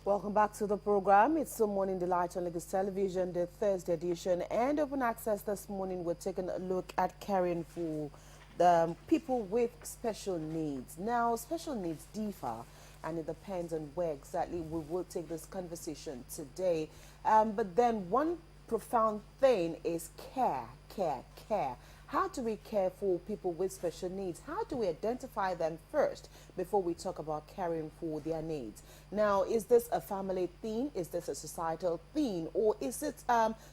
Welcome back to the program. It's the Morning Delight on Lagos Television, the Thursday edition, and Open Access. This morning, we're taking a look at caring for the people with special needs. Now, special needs differ, and it depends on where exactly we will take this conversation today. But then one profound thing is care. How do we care for people with special needs? How do we identify them first before we talk about caring for their needs? Now, is this a family thing? Is this a societal thing? Or is it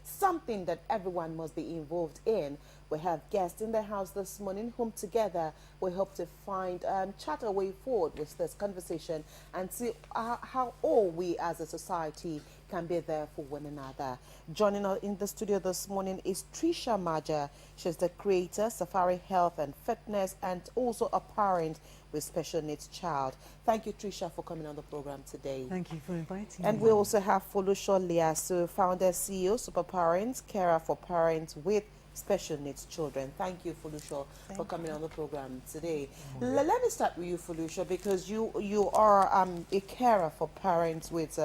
something that everyone must be involved in? We have guests in the house this morning whom together we hope to find chart a way forward with this conversation and see how all we as a society can be there for one another. Joining us in the studio this morning is Trisha Maja. She's the creator, Safari Health and Fitness, and also a parent with special needs child. Thank you, Trisha, for coming on the program today. Thank you for inviting me. And we also have Folusho Liasu, founder, CEO, Super Parents, carer for parents with special needs children. Thank you, Folusho, for coming on the program today. Let me start with you, Folusho, because you are a carer for parents with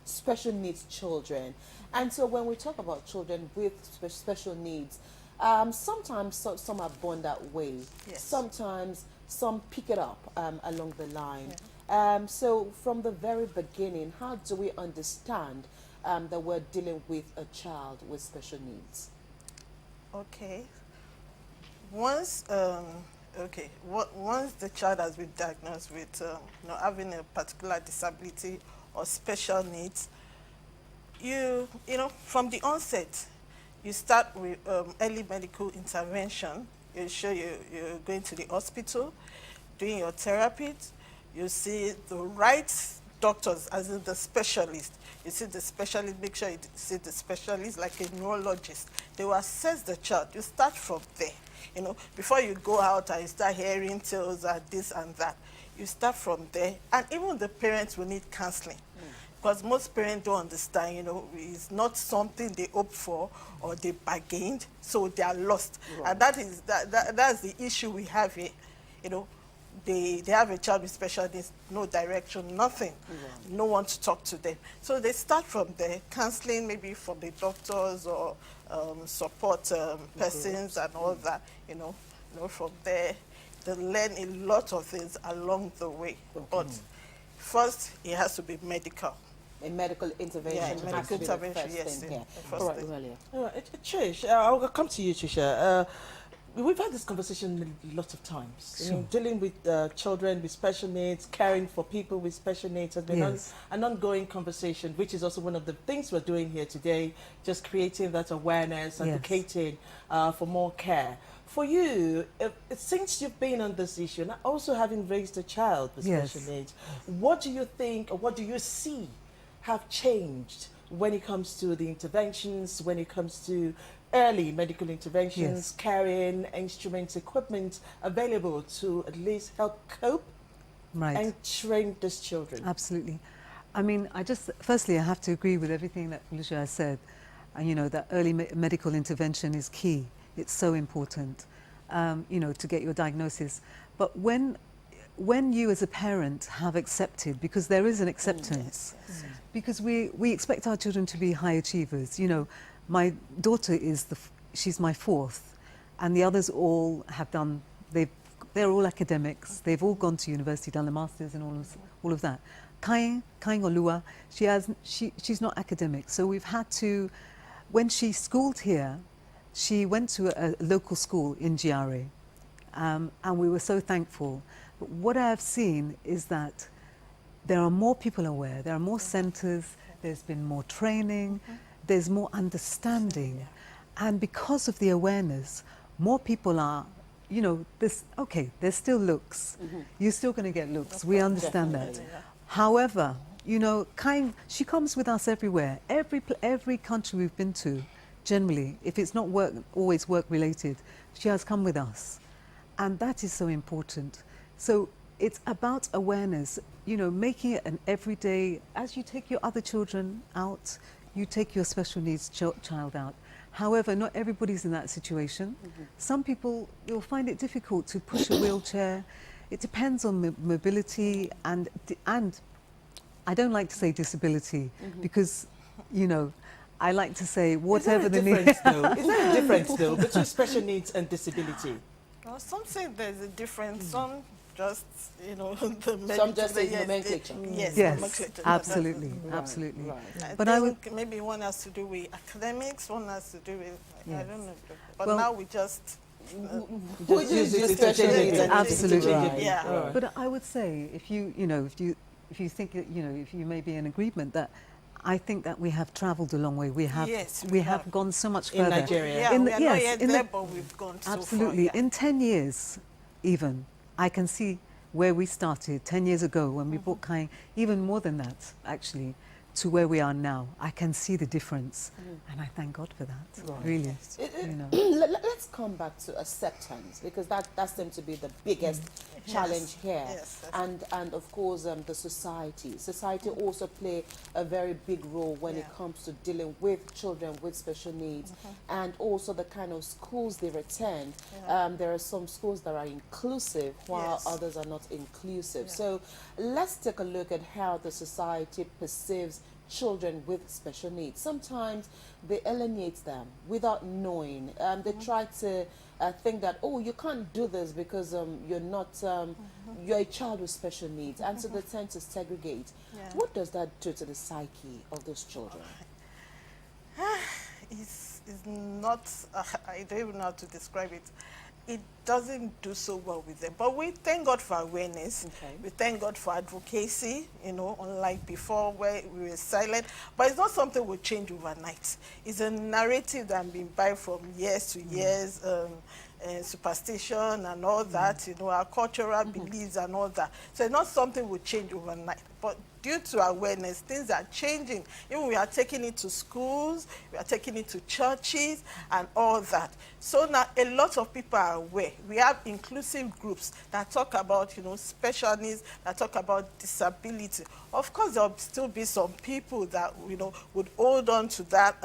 special needs children. And so when we talk about children with special needs, sometimes some are born that way. Yes. Sometimes some pick it up along the line. Yeah. So from the very beginning, how do we understand that we're dealing with a child with special needs? Okay. Once the child has been diagnosed with having a particular disability or special needs, you know from the onset you start with early medical intervention. You're going to the hospital, doing your therapy. You see the right doctors, as in the specialist. You see the specialist, make sure you see the specialist like a neurologist. They will assess the child. You start from there, before you go out and you start hearing tales and this and that. You start from there, and even the parents will need counseling. Because most parents don't understand, it's not something they hope for or they bargained, so they are lost. Right. And that's the issue we have here. They have a child with special needs, no direction, nothing, no one to talk to them. So they start from there, counseling maybe from the doctors or support persons and all that, from there. They learn a lot of things along the way. Okay. But first, it has to be medical. A medical intervention. Yeah, medical intervention, yes. All right, well, Trish, I'll come to you, Trisha. We've had this conversation lots of times. Sure. Dealing with children with special needs, caring for people with special needs has been an ongoing conversation, which is also one of the things we're doing here today, just creating that awareness, advocating for more care. For you, since you've been on this issue, and also having raised a child with special needs, what do you think, or what do you see have changed when it comes to the interventions, when it comes to early medical interventions, carrying instruments, equipment available to at least help cope and train these children? Absolutely. I mean, firstly, I have to agree with everything that Folusho has said. And, that early medical intervention is key. It's so important, to get your diagnosis. But when you as a parent have accepted, because there is an acceptance, because we expect our children to be high achievers. My daughter she's my fourth, and the others all have done, they're all academics. They've all gone to university, done a master's and all of that. Kain Olua, she's not academic. So we've had to, when she schooled here, she went to a local school in GRA, and we were so thankful. But what I have seen is that there are more people aware, there are more centres, there's been more training, there's more understanding. And because of the awareness, more people are, there's still looks. You're still going to get looks. We understand that. However, she comes with us everywhere. Every country we've been to, generally, if it's not always work related, she has come with us. And that is so important. So it's about awareness, making it an everyday, as you take your other children out, you take your special needs child out. However, not everybody's in that situation. Some people, you'll find it difficult to push a wheelchair. It depends on mobility and I don't like to say disability because, you know, I like to say whatever the need. Is there a difference though between special needs and disability? Well, some say there's a difference. Some just, you know, the Some just say yes, nomenclature. Yes, Yes, nomenclature. absolutely, Right, absolutely. right. But I I think would, maybe one has to do with academics, one has to do with, I Yes. don't know. But Well- now we just, We use it interchangeably. Absolutely. Right, Yeah. right. but I would say if you think that, you know, if you may be in agreement that I think that we have travelled a long way. We have Yes, we we have have. gone so much In further. Nigeria. yeah, In we the- are not yes, yet in the- there, but we've gone so far. Absolutely. Yeah. In 10 years, even, I can see where we started 10 years ago when we brought Kai, even more than that, actually, to where we are now. I can see the difference. And I thank God for that, Right. really. It- You know. Let's come back to acceptance, because that seems to be the biggest challenge here. Yes, yes. And of course the society also play a very big role when it Yeah. comes to dealing with children with special needs, and also the kind of schools they attend. There are some schools that are inclusive while Yes. others are not inclusive. Yeah. So let's take a look at how the society perceives children with special needs. Sometimes they alienate them without knowing. They try to think that, oh, you can't do this because you're not, you're a child with special needs, and so they tend to segregate. Yeah. What does that do to the psyche of those children? It's not, I don't even know how to describe it. It doesn't do so well with them. But we thank God for awareness. Okay. We thank God for advocacy, you know, unlike before where we were silent. But it's not something will change overnight. It's a narrative that has been by from years to years, superstition and all that, you know, our cultural beliefs and all that. So it's not something will change overnight. But due to awareness, things are changing. Even we are taking it to schools, we are taking it to churches and all that. So now a lot of people are aware. We have inclusive groups that talk about, you know, special needs, that talk about disability. Of course, there'll still be some people that, you know, would hold on to that,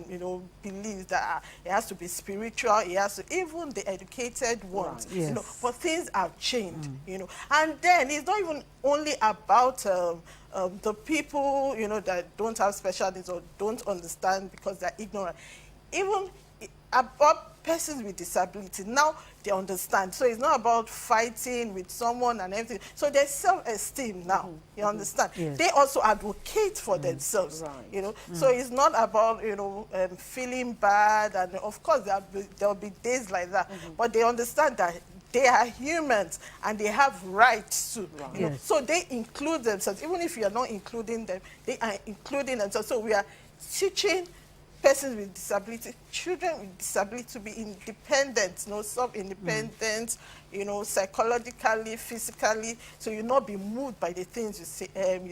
you know, belief that it has to be spiritual, it has to, even the educated ones, Right. you know, Yes. but things have changed, you know. And then it's not even only about the people, you know, that don't have special needs or don't understand because they're ignorant. Even about persons with disability, now they understand. So it's not about fighting with someone and everything. So there's self-esteem now, you understand? Yes. They also advocate for themselves, Right. you know. So it's not about, you know, feeling bad. And of course, there'll be days like that. But they understand that they are humans and they have rights too. You know? Yes. So they include themselves. Even if you are not including them, they are including themselves. So we are teaching persons with disability, children with disability to be independent, you know, self-independent, you know, psychologically, physically, so you not be moved by the things you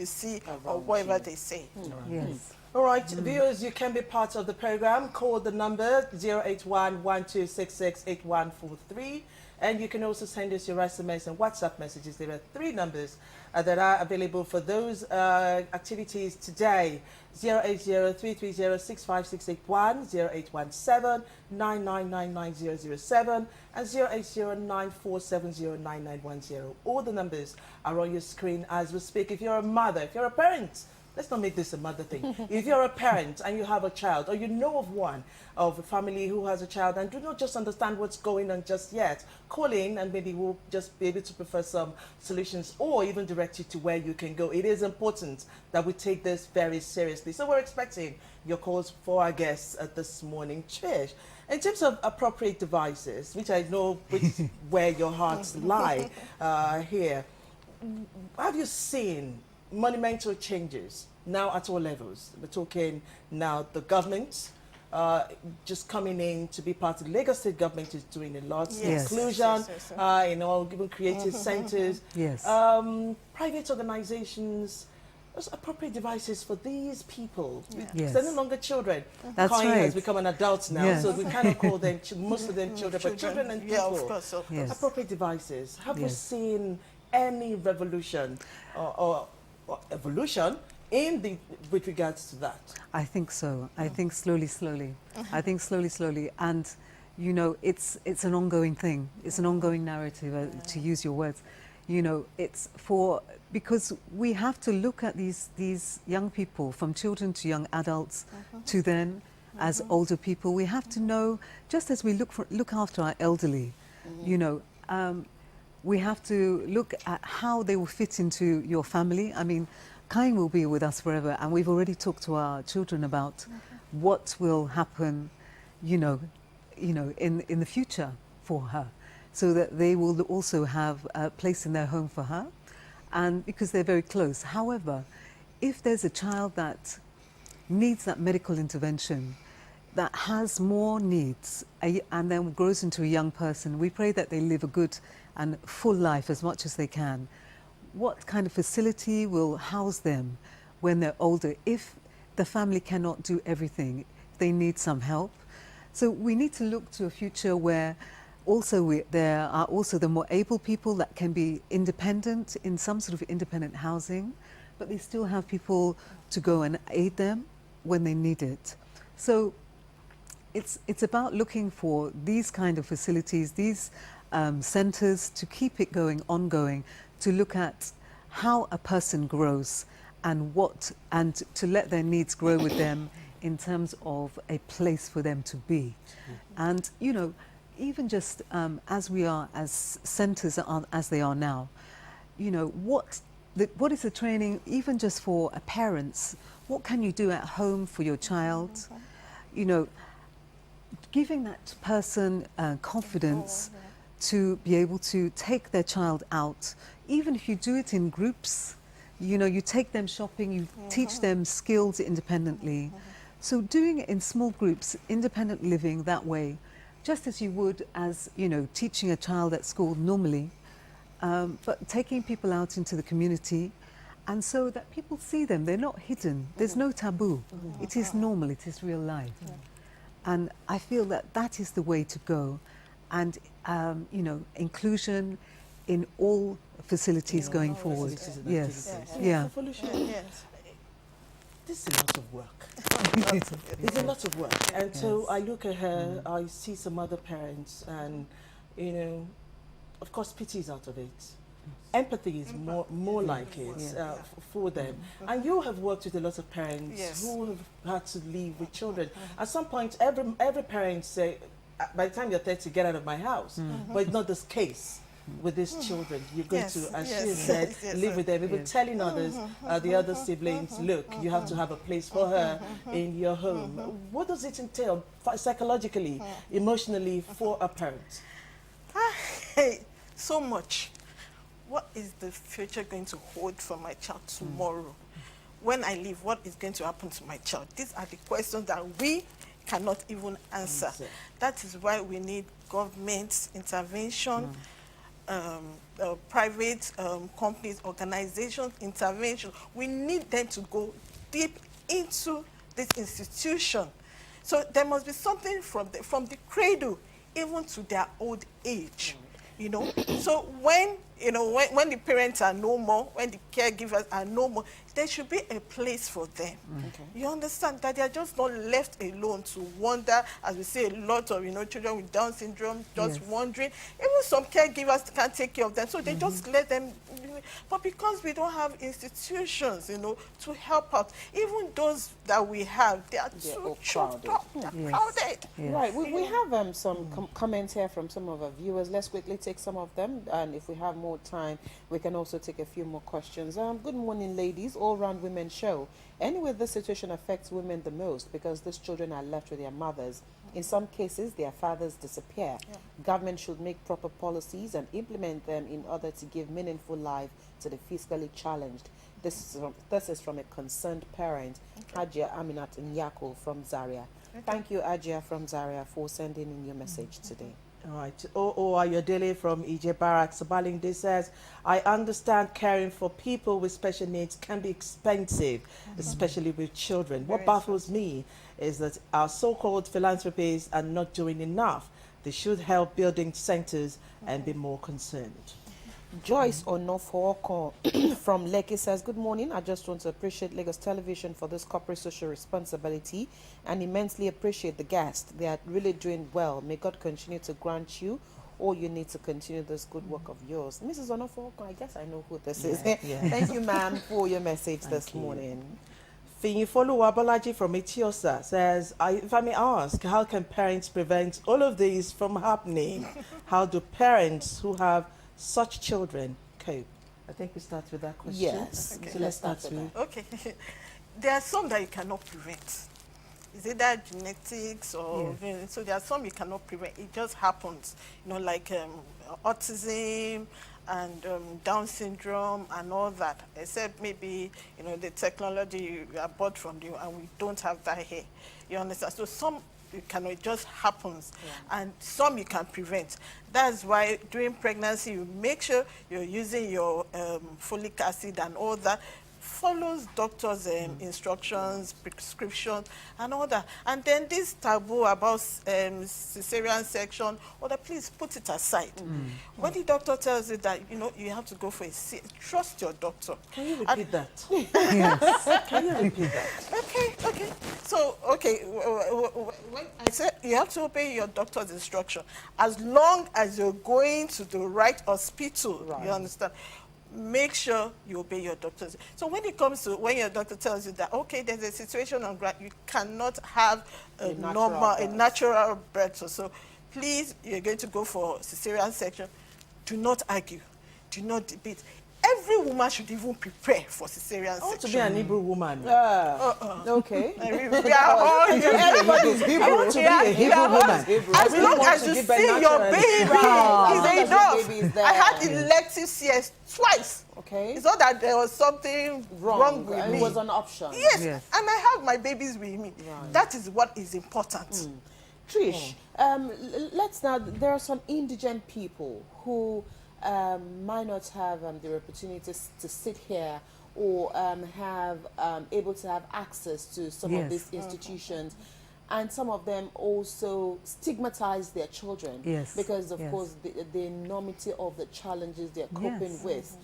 see or Around whatever you. they say. Yes. All right, viewers, you can be part of the program. Call the number 081-1266-8143. And you can also send us your SMS and WhatsApp messages. There are 3 numbers that are available for those activities today. 080-330-65681, 0817-9999-007, and 080-9470-9910. All the numbers are on your screen as we speak. If you're a mother, if you're a parent, let's not make this a mother thing. If you're a parent and you have a child, or you know of one of a family who has a child and do not just understand what's going on just yet, call in and maybe we'll just be able to prefer some solutions or even direct you to where you can go. It is important that we take this very seriously. So we're expecting your calls for our guests this morning. Trish, in terms of appropriate devices, which I know where your hearts lie here, have you seen monumental changes now at all levels? We're talking now the government just coming in to be part of the Lagos State government is doing a lot. Yes. Inclusion, Yes. you know, even creative centers, Yes. private organizations, those appropriate devices for these people. Yeah. Yes. They're no longer children. That's Kai right. has become an adult now, Yes. so we cannot call them, most of them children, but children and people. Yeah, of course. Yes. Appropriate devices. Have you Yes. seen any revolution or evolution with regards to that? I think so. I think slowly. I think slowly. And, you know, it's an ongoing thing. It's an ongoing narrative, to use your words. You know, it's for, because we have to look at these young people, from children to young adults, to then as older people. We have to know, just as we look after our elderly, you know, we have to look at how they will fit into your family. I mean, Kain will be with us forever, and we've already talked to our children about what will happen, you know, in the future for her, so that they will also have a place in their home for her, and because they're very close. However, if there's a child that needs that medical intervention, that has more needs, and then grows into a young person, we pray that they live a good and full life as much as they can. What kind of facility will house them when they're older, if the family cannot do everything, they need some help? So we need to look to a future where also there are also the more able people that can be independent in some sort of independent housing, but they still have people to go and aid them when they need it. So it's about looking for these kind of facilities, these centres, to keep it going, ongoing, to look at how a person grows and to let their needs grow with them in terms of a place for them to be. And, you know, even just as we are, as centres as they are now, you know, what is the training, even just for parents? What can you do at home for your child? You know, giving that person confidence to be able to take their child out, even if you do it in groups. You know, you take them shopping, you teach them skills independently. So doing it in small groups, independent living that way, just as you would as, you know, teaching a child at school normally, but taking people out into the community, and so that people see them, they're not hidden, there's no taboo. It is normal, it is real life. And I feel that that is the way to go. And, you know, inclusion in all facilities going forward. Yes. Yeah. Yes. This is a lot of work. It's a lot of work. And so I look at her, I see some other parents, and, you know, of course, pity is out of it. Empathy is more like it for them. And you have worked with a lot of parents who have had to leave with children. At some point, every parent say, by the time you're 30, get out of my house. But it's not this case with these children. You're going to, as she said, live with them. Even telling others, the other siblings, look, you have to have a place for her in your home. What does it entail psychologically, emotionally for a parent? So much. What is the future going to hold for my child tomorrow? When I leave, what is going to happen to my child? These are the questions that we cannot even answer. That is why we need government intervention, private companies, organizations, intervention. We need them to go deep into this institution. So there must be something from the cradle even to their old age. You know, so when when the parents are no more, when the caregivers are no more, there should be a place for them. You understand that they are just not left alone to wander, as we see a lot of children with Down syndrome just wandering. Even some caregivers can't take care of them, so they just let them. But because we don't have institutions, to help out, even those that we have, they are too choked up, they are crowded. Right, we have some comments here from some of our viewers. Let's quickly take some of them, and if we have more time, we can also take a few more questions. Good morning, ladies. All-round women show. Anyway, this situation affects women the most because these children are left with their mothers. In some cases, their fathers disappear. Government should make proper policies and implement them in order to give meaningful life to the physically challenged. This is from a concerned parent, Ajia Aminat Nyako from Zaria. Thank you, Ajia from Zaria, for sending in your message today. All right. Ayodele from EJ Barracks, Sabalinde says, I understand caring for people with special needs can be expensive, especially with children. What baffles me is that our so-called philanthropies are not doing enough. They should help building centers and be more concerned. Joyce Onofoko from Lekki says, good morning. I just want to appreciate Lagos Television for this corporate social responsibility and immensely appreciate the guests. They are really doing well. May God continue to grant you all you need to continue this good work of yours. Mrs. Onofo, I guess I know who this is. Yeah. Thank you, ma'am, for your message this you. morning. Finyifolu Wabalaji from Etiosa says, if I may ask, how can parents prevent all of these from happening? How do parents who have such children cope? I think we start with that question. Yes. So let's start with Okay. There are some that you cannot prevent. Is it that genetics or so there are some you cannot prevent. It just happens. Like autism and Down syndrome and all that. Except maybe the technology we are bought from you and we don't have that here. You understand? So some you cannot. It just happens, and some you can prevent. That's why during pregnancy you make sure you're using your folic acid and all that. Follows doctors' instructions, prescriptions, and all that. And then this taboo about cesarean section, please put it aside. When the doctor tells you that, you have to go for trust your doctor. Can you repeat that? Yes. Can you repeat that? Okay. So, when I said you have to obey your doctor's instruction, as long as you're going to the right hospital, you understand? Make sure you obey your doctors. So when it comes to when your doctor tells you that, okay, there's a situation on ground, you cannot have a natural birth. So please, you're going to go for cesarean section. Do not argue. Do not debate. Every woman should even prepare for cesarean section. To be an Hebrew woman. Okay. We are all Everybody's I Hebrew. want to be a Hebrew woman. As long as you see your baby, it's enough. I had elective CS twice. Okay. It's not that there was something wrong with me. It was an option. Yes, and I have my babies with me. Right. That is what is important. Trish, let's now, there are some indigent people who might not have the opportunity to sit here or have able to have access to some of these institutions. And some of them also stigmatize their children because, of course, the enormity of the challenges they're coping with.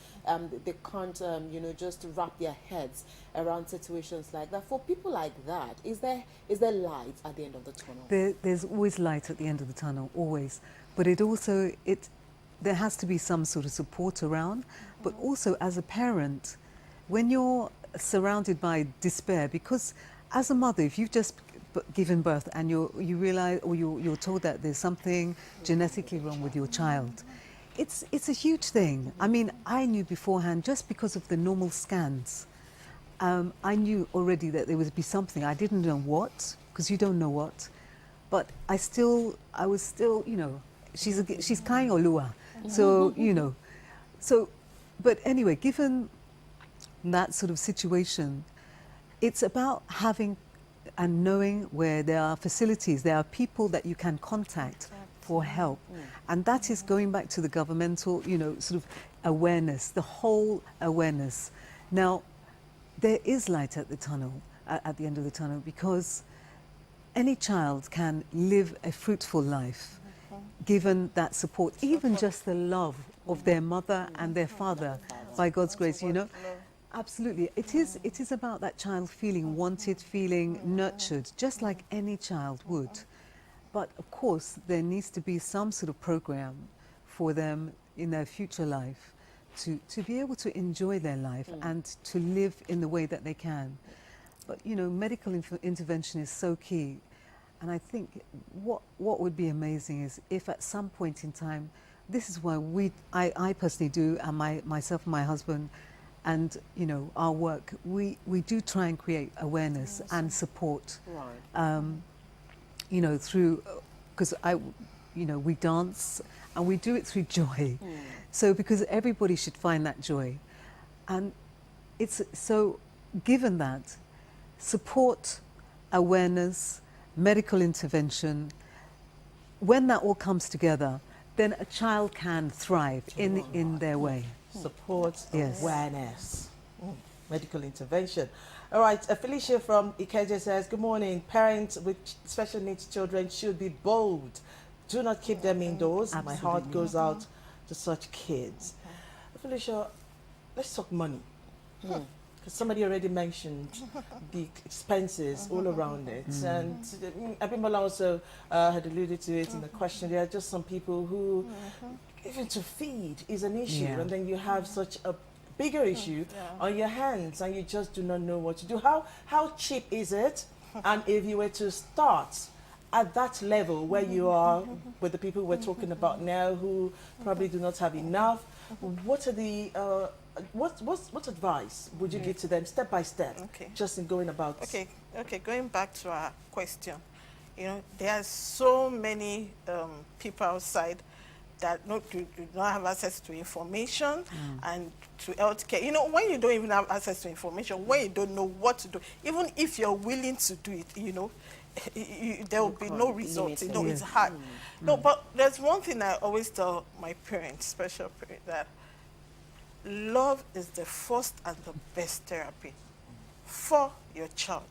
They can't, just wrap their heads around situations like that. For people like that, is there light at the end of the tunnel? There's always light at the end of the tunnel, always. But there has to be some sort of support around. But also, as a parent, when you're surrounded by despair, because as a mother, if you've just given birth and you realize, or you're told that there's something genetically wrong with your child, it's a huge thing. I mean, I knew beforehand, just because of the normal scans, I knew already that there would be something. I didn't know what, because you don't know what, but I was still, she's kind of Olua, so but anyway, given that sort of situation, it's about having and knowing where there are facilities, there are people that you can contact for help. And that is going back to the governmental, sort of awareness, the whole awareness. Now, there is light at the tunnel, at the end of the tunnel, because any child can live a fruitful life, given that support, even just the love of their mother and their father, by God's grace, Absolutely. It is about that child feeling wanted, feeling nurtured, just like any child would. But of course, there needs to be some sort of program for them in their future life to be able to enjoy their life and to live in the way that they can. But, medical intervention is so key. And I think what would be amazing is if at some point in time, this is why I personally do, and myself and my husband, and our work, we do try and create awareness and support, through, because we dance and we do it through joy. So because everybody should find that joy, and it's so, given that support, awareness, medical intervention, when that all comes together, then a child can thrive in their way. Support, awareness, medical intervention. All right, Felicia from Ikeja says, good morning. Parents with special needs children should be bold. Do not keep them indoors. Absolutely. My heart goes out to such kids. Felicia, let's talk money. Because somebody already mentioned the expenses all around it. And Abimbola also had alluded to it in the question. There are just some people who, even to feed is an issue. Yeah. And then you have such a bigger issue on your hands and you just do not know what to do. How cheap is it? And if you were to start at that level where you are with the people we're talking about now who probably do not have enough, what are the what advice would you give to them step by step, just in going about? Okay, going back to our question, you know, there are so many people outside that do not have access to information and to healthcare. You know, when you don't even have access to information, when you don't know what to do, even if you're willing to do it, you know, there will be no result. You know, it's hard. No, but there's one thing I always tell my parents, special parents, that love is the first and the best therapy for your child.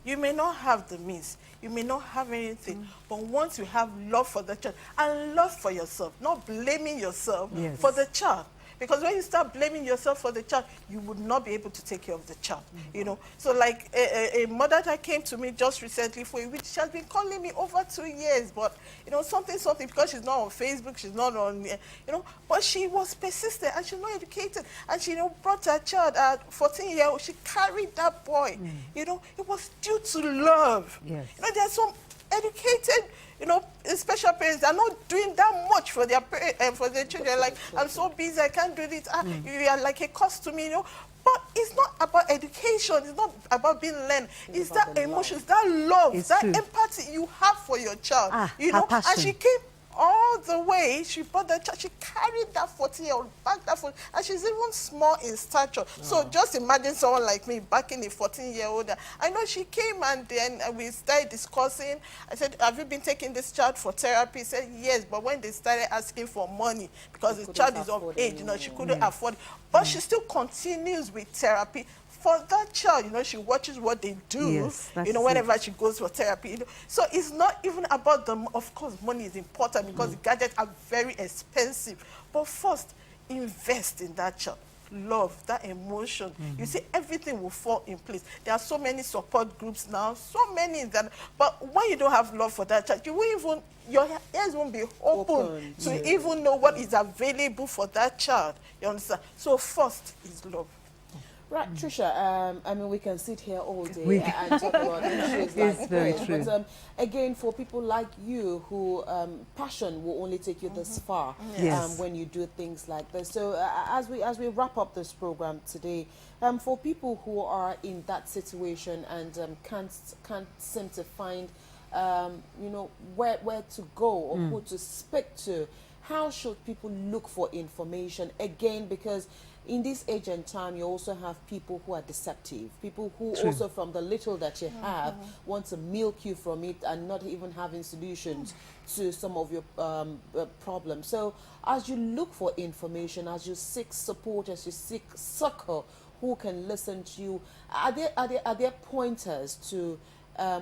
You may not have the means, you may not have anything, but once you have love for the child and love for yourself, not blaming yourself for the child. Because when you start blaming yourself for the child, you would not be able to take care of the child, you know. So like a mother that came to me just recently for a week, she has been calling me over 2 years, but, you know, something, because she's not on Facebook, she's not on, you know, but she was persistent and she's not educated. And she, you know, brought her child at 14-year-old, she carried that boy, you know, it was due to love. Yes. You know, there's some educated, you know, special parents are not doing that much for their children. Like, I'm so busy, I can't do this. You are like a cost to me, you know. But it's not about education. It's not about being learned. It's that emotions, that love, it's that true. empathy you have for your child. You know, passion. and she came all the way. She brought the child. She carried that 14-year-old back, and she's even small in stature. So just imagine someone like me backing a 14-year-old. I know she came and then we started discussing. I said, have you been taking this child for therapy? She said, yes, but when they started asking for money, because the child is of age, you know, she couldn't afford it. But she still continues with therapy for that child. You know, she watches what they do, you know, whenever she goes for therapy. You know. So it's not even about them. Of course, money is important because the gadgets are very expensive. But first, invest in that child. Love, that emotion. You see, everything will fall in place. There are so many support groups now, so many that, but when you don't have love for that child, you won't even, your ears won't be open to even know what is available for that child. You understand? So first is love. Right, Trisha, I mean, we can sit here all day and talk about issues like It's very this. true. But again, for people like you who passion will only take you this far when you do things like this. So as we wrap up this program today, for people who are in that situation and can't seem to find, you know, where to go or who to speak to, how should people look for information? Again, because in this age and time, you also have people who are deceptive, people who also from the little that you have want to milk you from it and not even having solutions to some of your problems. So as you look for information, as you seek support, as you seek succor, who can listen to you, are there pointers to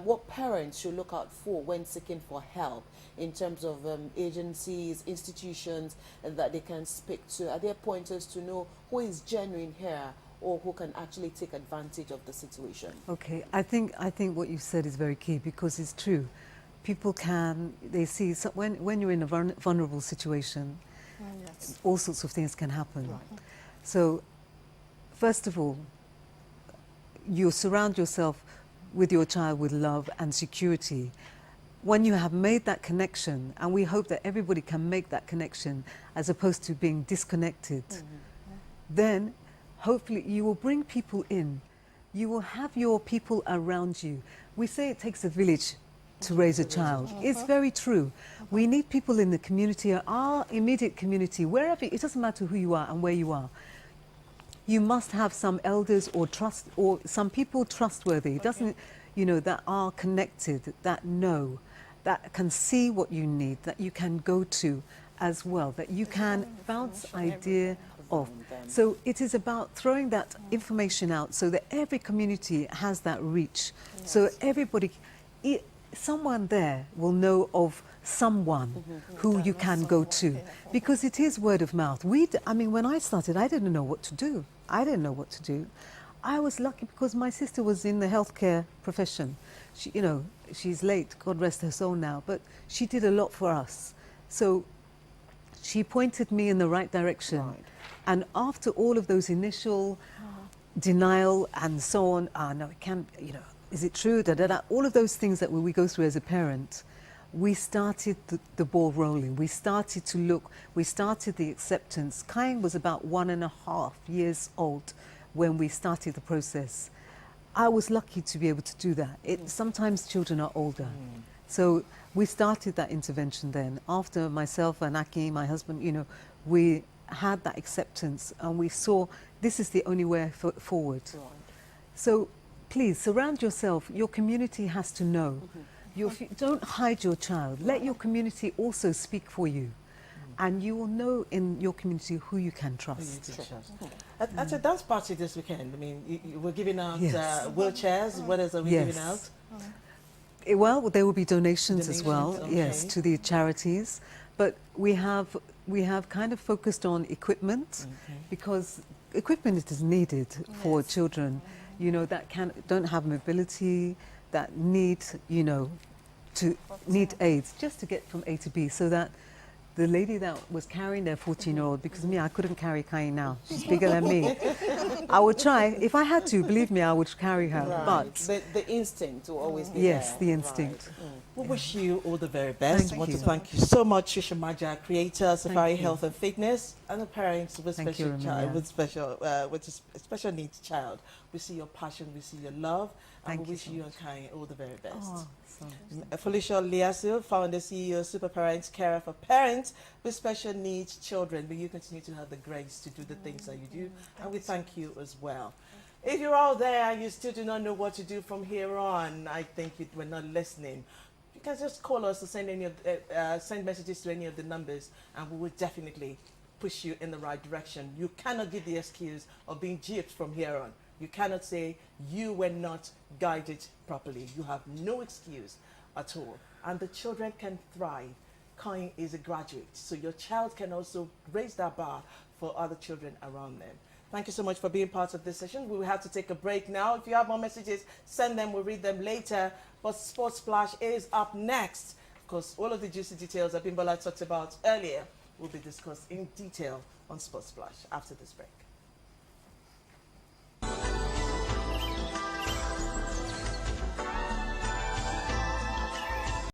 what parents should look out for when seeking for help in terms of agencies, institutions that they can speak to? Are there pointers to know who is genuine here or who can actually take advantage of the situation? Okay, I think what you said is very key because it's true. People they see, so when you're in a vulnerable situation, all sorts of things can happen. Right. So, first of all, you surround yourself with your child with love and security. When you have made that connection, and we hope that everybody can make that connection as opposed to being disconnected, then hopefully you will bring people in. You will have your people around you. We say it takes a village to raise a child. It's very true. We need people in the community, our immediate community, wherever, it doesn't matter who you are and where you are. You must have some elders or some people trustworthy, doesn't, you know, that are connected, that know, that can see what you need, that you can go to as well, that you can bounce idea off. So it is about throwing that information out so that every community has that reach. So everybody, someone there will know of someone who you can go to, because it is word of mouth. I mean, when I started, I didn't know what to do. I didn't know what to do. I was lucky because my sister was in the healthcare profession. She, you know, she's late, God rest her soul now, but she did a lot for us. So she pointed me in the right direction. Right. And after all of those initial denial and so on, no, it can't, you know, is it true? Da, da, da, all of those things that we go through as a parent, we started the ball rolling. We started to look, we started the acceptance. Kain was about 1.5 years old when we started the process. I was lucky to be able to do that. Sometimes children are older. So we started that intervention then. After myself and Aki, my husband, you know, we had that acceptance and we saw this is the only way forward. Right. So please surround yourself. Your community has to know. Don't hide your child. Let your community also speak for you. And you will know in your community who you can trust. At a dance party this weekend, I mean, we're giving out Yes. wheelchairs. What else are we Yes. giving out? Well, there will be donations as well, Donations, yes, okay. to the charities. But we have kind of focused on equipment because equipment is needed for children, you know, that don't have mobility, that need, you know, need aids just to get from A to B, so that the lady that was carrying their 14-year-old, because me, I couldn't carry Kain now. She's bigger than me. I would try. If I had to, believe me, I would carry her. Right. But the instinct will always be yes, there. the instinct. We wish you all the very best. Thank I want you. to thank you so much, Trisha Maja, creator, Safari you. Health and Fitness, and the parents with Thank special you, child, Amelia. with a special needs child. We see your passion, we see your love, and Thank we you wish so you and Kain all the very best. Oh, so Folusho Liasu, founder, CEO, Super Parents, carer for parents with special needs children. May you continue to have the grace to do the things that you do, and we thank you as well. If you're out there and you still do not know what to do from here on, I think you were not listening. You can just call us or send send messages to any of the numbers, and we will definitely push you in the right direction. You cannot give the excuse of being gypped from here on. You cannot say you were not guided properly. You have no excuse at all. And the children can thrive. Kain is a graduate, so your child can also raise that bar for other children around them. Thank you so much for being part of this session. We will have to take a break now. If you have more messages, send them. We'll read them later. But Sports Splash is up next. Of course, all of the juicy details that Bimbola talked about earlier will be discussed in detail on Sports Splash after this break.